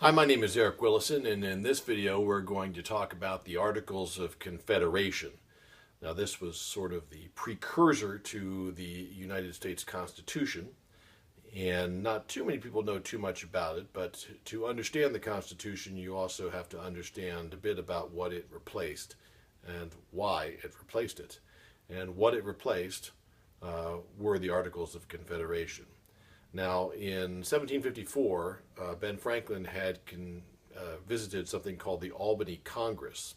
Hi, my name is Eric Willison, and in this video we're going to talk about the Articles of Confederation. Now, this was sort of the precursor to the United States Constitution, and not too many people know too much about it, but to understand the Constitution you also have to understand a bit about what it replaced and why it replaced it. And what it replaced were the Articles of Confederation. Now, in 1754, Ben Franklin had visited something called the Albany Congress,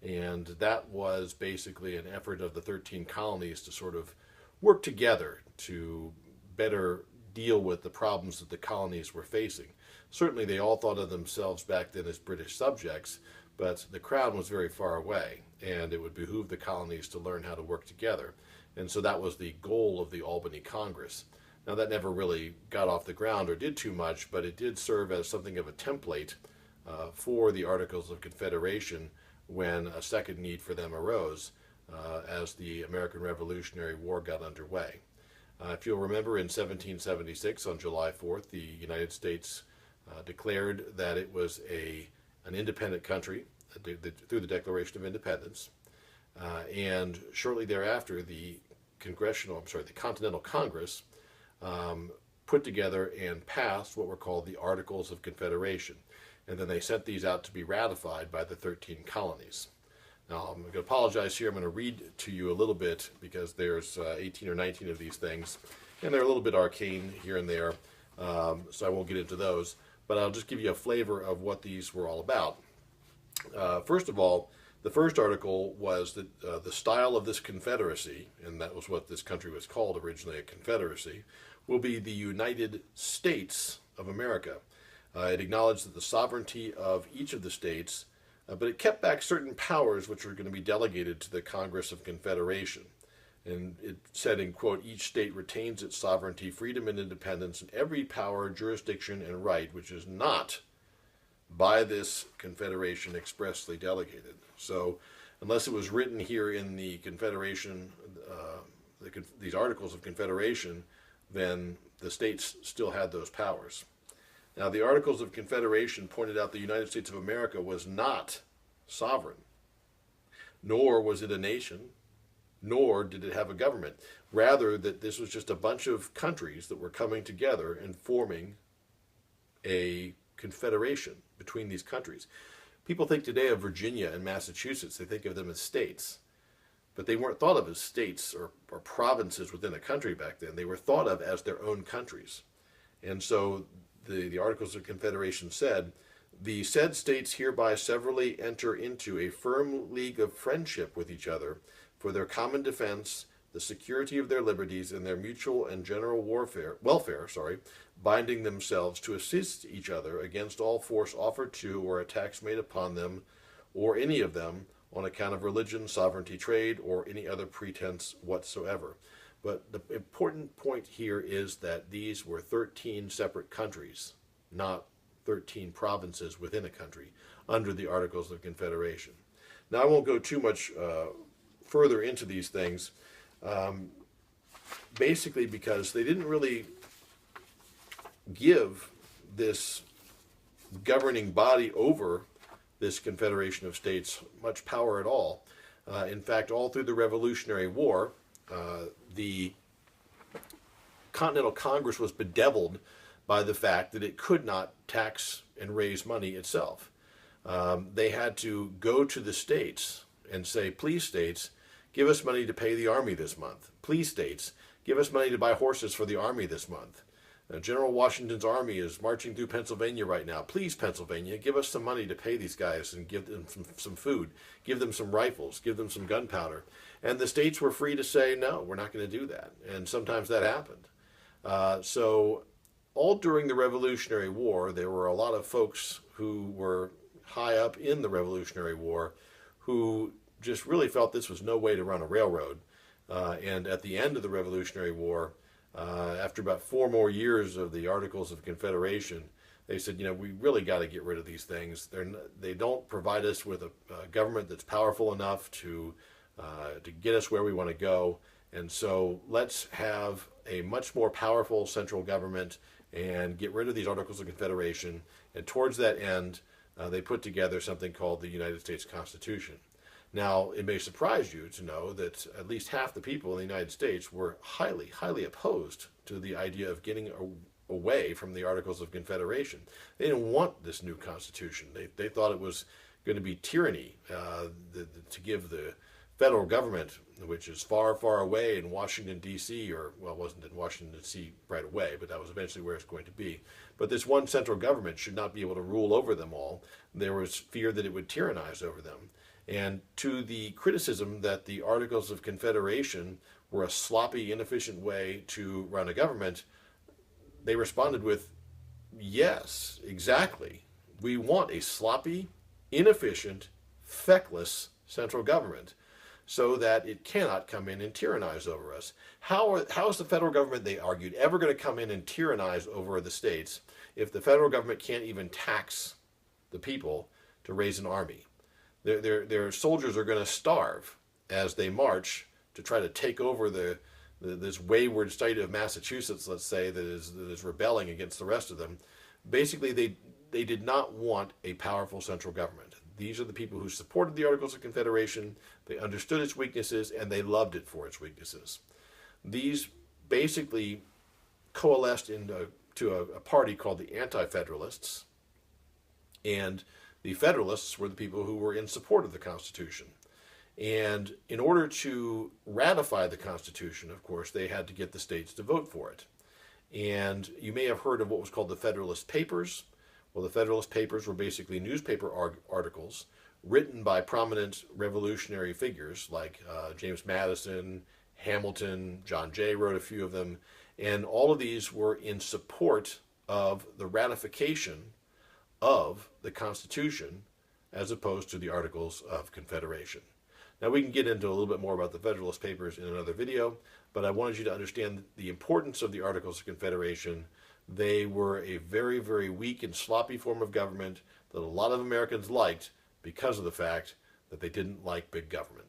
and that was basically an effort of the 13 colonies to sort of work together to better deal with the problems that the colonies were facing. Certainly, they all thought of themselves back then as British subjects, but the crown was very far away, and it would behoove the colonies to learn how to work together. And so that was the goal of the Albany Congress. Now, that never really got off the ground or did too much, but it did serve as something of a template for the Articles of Confederation when a second need for them arose as the American Revolutionary War got underway. If you'll remember, in 1776, on July 4th, the United States declared that it was an independent country through the Declaration of Independence, and shortly thereafter, the Continental Congress put together and passed what were called the Articles of Confederation. And then they sent these out to be ratified by the 13 colonies. Now, I'm going to apologize here. I'm going to read to you a little bit because there's 18 or 19 of these things, and they're a little bit arcane here and there, so I won't get into those. But I'll just give you a flavor of what these were all about. First of all, the first article was that the style of this confederacy, and that was what this country was called originally, a confederacy, will be the United States of America. It acknowledged that the sovereignty of each of the states, but it kept back certain powers which were going to be delegated to the Congress of Confederation. And it said, in quote, each state retains its sovereignty, freedom, and independence, and every power, jurisdiction, and right which is not by this confederation expressly delegated. So unless it was written here in the Confederation, these Articles of Confederation, then the states still had those powers. Now, the Articles of Confederation pointed out the United States of America was not sovereign, nor was it a nation, nor did it have a government. Rather, that this was just a bunch of countries that were coming together and forming a confederation between these countries. People think today of Virginia and Massachusetts. They think of them as states. But they weren't thought of as states or provinces within a country back then. They were thought of as their own countries. And so the Articles of Confederation said, the said states hereby severally enter into a firm league of friendship with each other for their common defense, the security of their liberties, and their mutual and general welfare, binding themselves to assist each other against all force offered to or attacks made upon them or any of them on account of religion, sovereignty, trade, or any other pretense whatsoever. But the important point here is that these were 13 separate countries, not 13 provinces within a country, under the Articles of Confederation. Now, I won't go too much further into these things, basically because they didn't really give this governing body over this Confederation of States much power at all. In fact, all through the Revolutionary War, the Continental Congress was bedeviled by the fact that it could not tax and raise money itself. They had to go to the states and say, please, states, give us money to pay the army this month. Please, states, give us money to buy horses for the army this month. General Washington's army is marching through Pennsylvania right now. Please, Pennsylvania, give us some money to pay these guys and give them some food, give them some rifles, give them some gunpowder. And the states were free to say, no, we're not going to do that. And sometimes that happened. So all during the Revolutionary War, there were a lot of folks who were high up in the Revolutionary War who just really felt this was no way to run a railroad. And at the end of the Revolutionary War, after about 4 more years of the Articles of Confederation, they said, we really got to get rid of these things. They don't provide us with a government that's powerful enough to get us where we want to go. And so let's have a much more powerful central government and get rid of these Articles of Confederation. And towards that end, they put together something called the United States Constitution. Now, it may surprise you to know that at least half the people in the United States were highly, highly opposed to the idea of getting away from the Articles of Confederation. They didn't want this new Constitution. They thought it was going to be tyranny to give the federal government, which is far, far away in Washington, D.C., or, well, it wasn't in Washington, D.C. right away, but that was eventually where it's going to be. But this one central government should not be able to rule over them all. There was fear that it would tyrannize over them. And to the criticism that the Articles of Confederation were a sloppy, inefficient way to run a government, they responded with, yes, exactly. We want a sloppy, inefficient, feckless central government so that it cannot come in and tyrannize over us. How is the federal government, they argued, ever going to come in and tyrannize over the states if the federal government can't even tax the people to raise an army? Their soldiers are going to starve as they march to try to take over this wayward state of Massachusetts, let's say, that is rebelling against the rest of them. Basically, they did not want a powerful central government. These are the people who supported the Articles of Confederation. They understood its weaknesses, and they loved it for its weaknesses. These basically coalesced into a party called the Anti-Federalists, and the Federalists were the people who were in support of the Constitution. And in order to ratify the Constitution, of course, they had to get the states to vote for it. And you may have heard of what was called the Federalist Papers. Well, the Federalist Papers were basically newspaper articles written by prominent revolutionary figures like James Madison, Hamilton, John Jay wrote a few of them, and all of these were in support of the ratification of the Constitution as opposed to the Articles of Confederation. Now, we can get into a little bit more about the Federalist Papers in another video, but I wanted you to understand the importance of the Articles of Confederation. They were a very, very weak and sloppy form of government that a lot of Americans liked because of the fact that they didn't like big government.